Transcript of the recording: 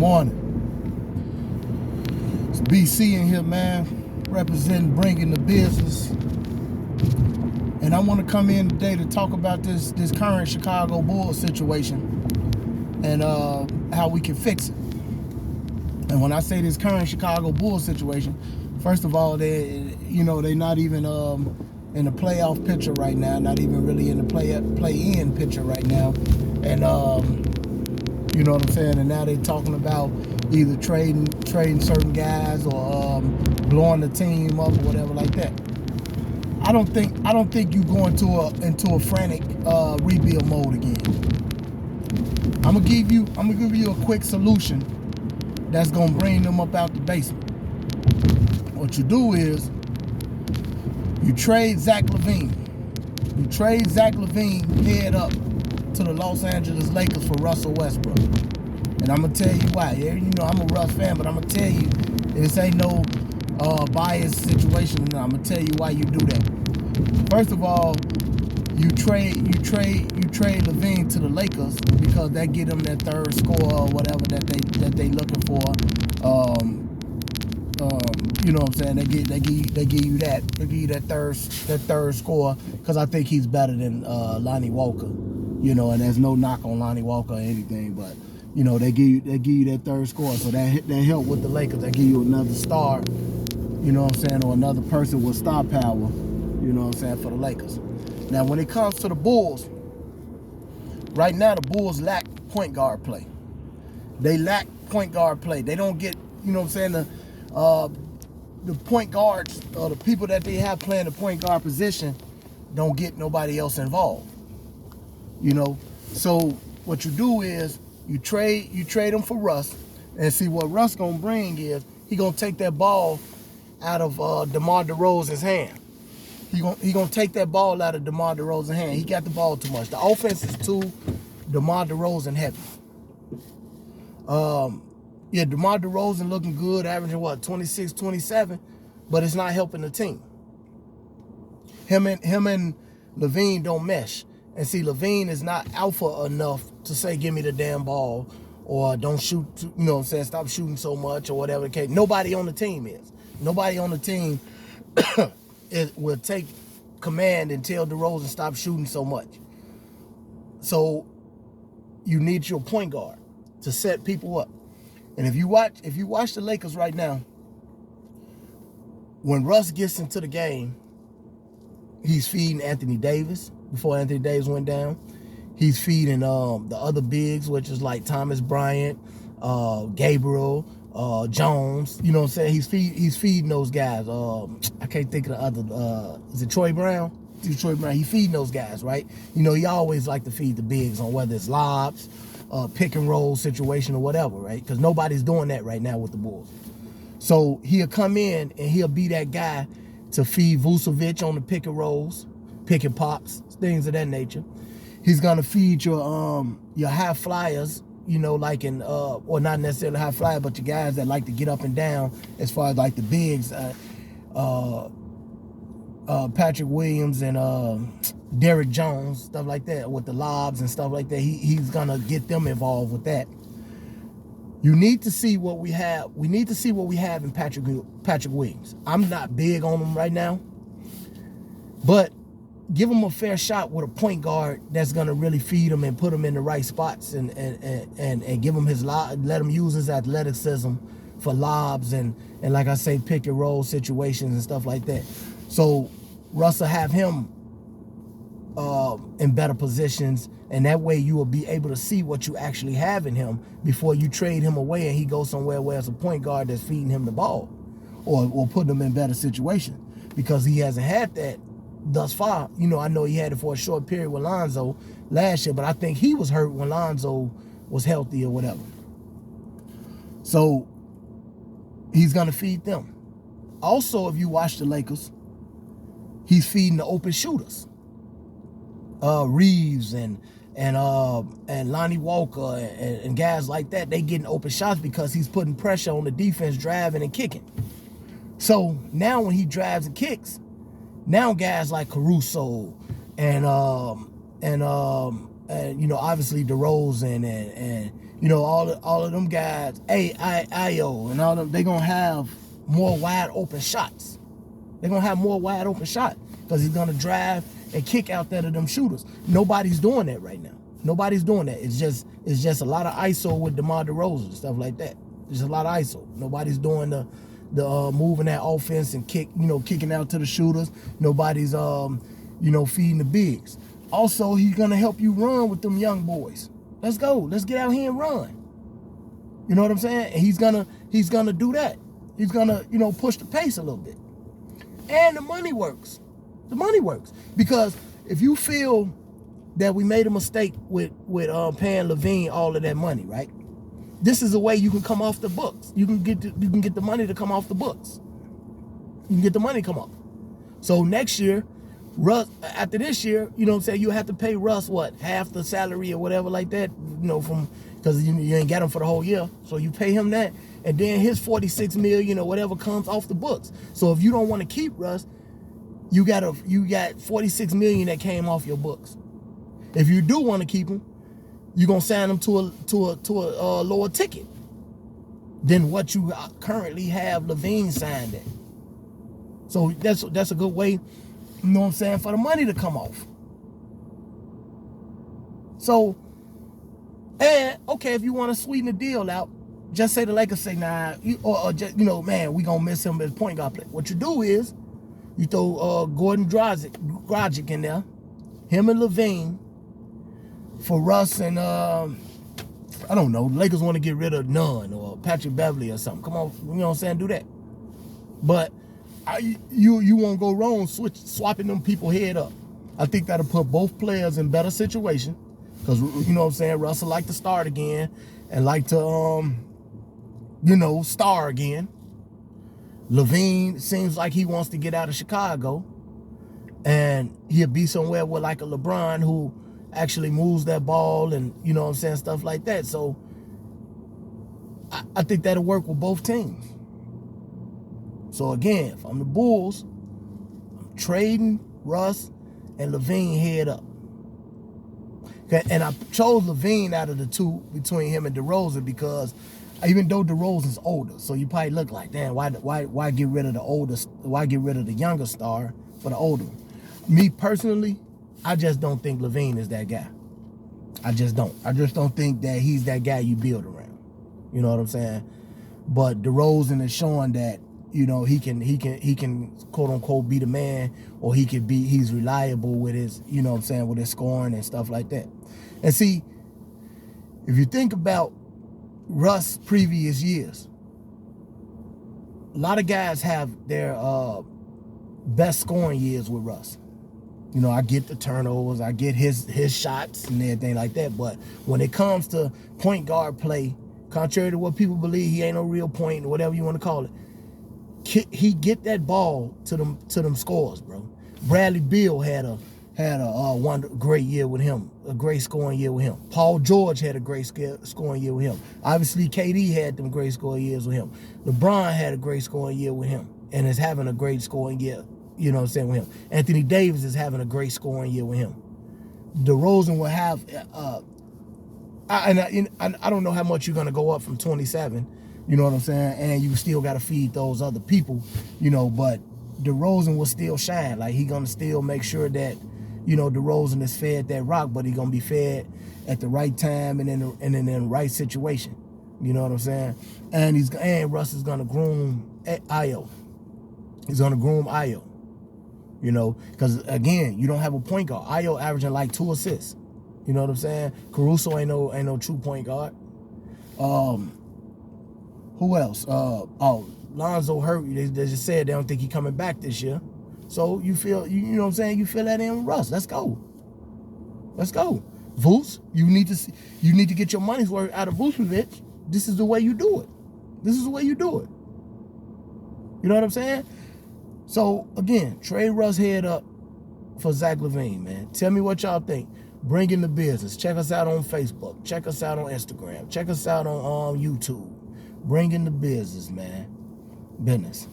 morning. It's BC in here, man, representing Bringing the Business. And I want to come in today to talk about this current Chicago Bulls situation and how we can fix it. And when I say this current Chicago Bulls situation, first of all, they're not even in the playoff picture right now, not even really in the play-in picture right now. And you know what I'm saying? And now they're talking about either trading certain guys or blowing the team up or whatever like that. I don't think you go into a frantic rebuild mode again. I'm gonna give you a quick solution that's gonna bring them up out the basement. What you do is you trade Zach Lavine. You trade Zach Lavine head up to the Los Angeles Lakers for Russell Westbrook. And I'm going to tell you why. Yeah, you know I'm a Russ fan, but I'm going to tell you this ain't no biased situation. And I'm going to tell you why you do that. First of all, you trade Lavine to the Lakers because that get them that third score or whatever that they looking for. You know what I'm saying? They give you that third score because I think he's better than Lonnie Walker. You know, and there's no knock on Lonnie Walker or anything, but you know they give you that third score, so that help with the Lakers. They give you another star, you know what I'm saying, or another person with star power, you know what I'm saying, for the Lakers. Now, when it comes to the Bulls, right now the Bulls lack point guard play. They lack point guard play. They don't get, you know what I'm saying, the point guards or the people that they have playing the point guard position don't get nobody else involved. You know, so what you do is you trade them for Russ, and see what Russ gonna bring is he gonna take that ball out of DeMar DeRozan's hand. He gonna take that ball out of DeMar DeRozan's hand. He got the ball too much. The offense is too DeMar DeRozan heavy. Yeah, DeMar DeRozan looking good, averaging what, 26, 27, but it's not helping the team. Him and Lavine don't mesh. And see, Lavine is not alpha enough to say, give me the damn ball, or don't shoot, you know what I'm saying, stop shooting so much, or whatever the case. Nobody on the team is. Nobody on the team will take command and tell DeRozan stop shooting so much. So you need your point guard to set people up. And if you watch the Lakers right now, when Russ gets into the game, he's feeding Anthony Davis. Before Anthony Davis went down, he's feeding the other bigs, which is like Thomas Bryant, Gabriel, Jones. You know what I'm saying? He's feeding those guys. I can't think of the other. Is it Troy Brown? Troy Brown. He's feeding those guys, right? You know, he always like to feed the bigs on whether it's lobs, pick and roll situation or whatever, right? Because nobody's doing that right now with the Bulls. So he'll come in and he'll be that guy to feed Vucevic on the pick and rolls, pick and pops, things of that nature. He's gonna feed your high flyers, you know, like in or not necessarily high flyer, but your guys that like to get up and down as far as like the bigs, Patrick Williams and Derrick Jones, stuff like that, with the lobs and stuff like that. He's gonna get them involved with that. You need to see what we have. We need to see what we have in Patrick Williams. I'm not big on him right now, but give him a fair shot with a point guard that's gonna really feed him and put him in the right spots and give him his let him use his athleticism for lobs and like I say, pick and roll situations and stuff like that. So Russell have him in better positions, and that way you will be able to see what you actually have in him before you trade him away and he goes somewhere where it's a point guard that's feeding him the ball or putting him in better situations, because he hasn't had that thus far. You know, I know he had it for a short period with Lonzo last year, but I think he was hurt when Lonzo was healthy or whatever. So he's going to feed them. Also, if you watch the Lakers, he's feeding the open shooters. Reeves and Lonnie Walker and guys like that, they getting open shots because he's putting pressure on the defense, driving and kicking. So now when he drives and kicks, now guys like Caruso and obviously DeRozan and all of them guys, Io and all them, they gonna have more wide open shots. They're gonna have more wide open shot because he's gonna drive and kick out there to them shooters. Nobody's doing that right now. Nobody's doing that. It's just a lot of ISO with DeMar DeRozan and stuff like that. There's a lot of ISO. Nobody's doing the moving that offense and kicking out to the shooters. Nobody's feeding the bigs. Also, he's gonna help you run with them young boys. Let's go. Let's get out here and run. You know what I'm saying? And he's gonna do that. He's gonna push the pace a little bit. And the money works. The money works because if you feel that we made a mistake with paying Lavine all of that money, right? This is a way you can come off the books. You can get the money to come off the books. You can get the money come off. So next year, Russ, after this year, you have to pay Russ half the salary or whatever like that, because you ain't got him for the whole year. So you pay him that, and then his $46 million or whatever comes off the books. So if you don't want to keep Russ, you got $46 million that came off your books. If you do want to keep him, you're gonna sign him to a lower ticket than what you currently have Lavine signed at. So that's a good way, for the money to come off. So, and okay, if you want to sweeten the deal out, just say the Lakers say, nah, or just, man, we gonna miss him as point guard player. What you do is you throw Gordon Dragic in there, him and Lavine, for Russ and I don't know, the Lakers want to get rid of Nunn or Patrick Beverly or something. Come on, do that. But you won't go wrong swapping them people head up. I think that'll put both players in better situation because Russell like to start again and like to star again. Lavine seems like he wants to get out of Chicago and he'll be somewhere with like a LeBron who actually moves that ball and stuff like that. So I think that'll work with both teams. So again, if I'm the Bulls, I'm trading Russ and Lavine head up. Okay, and I chose Lavine out of the two between him and DeRozan because even though DeRozan's older, so you probably look like, damn, why get rid of the oldest? Why get rid of the younger star for the older one? Me personally, I just don't think Lavine is that guy. I just don't. I just don't think that he's that guy you build around. You know what I'm saying? But DeRozan is showing that he can quote unquote be the man, or he's reliable with his with his scoring and stuff like that. And see, if you think about Russ' previous years, a lot of guys have their best scoring years with Russ. I get the turnovers, I get his shots and everything like that. But when it comes to point guard play, contrary to what people believe, he ain't no real point or whatever you want to call it. He get that ball to them scores, bro. Bradley Beal had a one great year with him, a great scoring year with him. Paul George had a great scoring year with him. Obviously, KD had them great scoring years with him. LeBron had a great scoring year with him and is having a great scoring year. With him. Anthony Davis is having a great scoring year with him. DeRozan will have, I don't know how much you're going to go up from 27, you know what I'm saying? And you still got to feed those other people, but DeRozan will still shine. Like, he going to still make sure that, DeRozan is fed that rock, but he going to be fed at the right time and in the right situation. You know what I'm saying? And Russ is going to groom Io. He's going to groom Io. Because again, you don't have a point guard. Io averaging like 2 assists. You know what I'm saying? Caruso ain't no true point guard. Who else? Lonzo hurt. They just said they don't think he coming back this year. So you feel, you know what I'm saying? You feel that in with Russ. Let's go. Vuce, you need to get your money's worth out of Vucevic. This is the way you do it. You know what I'm saying? So, again, trade Russ head up for Zach Lavine, man. Tell me what y'all think. Bring in the business. Check us out on Facebook. Check us out on Instagram. Check us out on YouTube. Bring in the business, man. Business.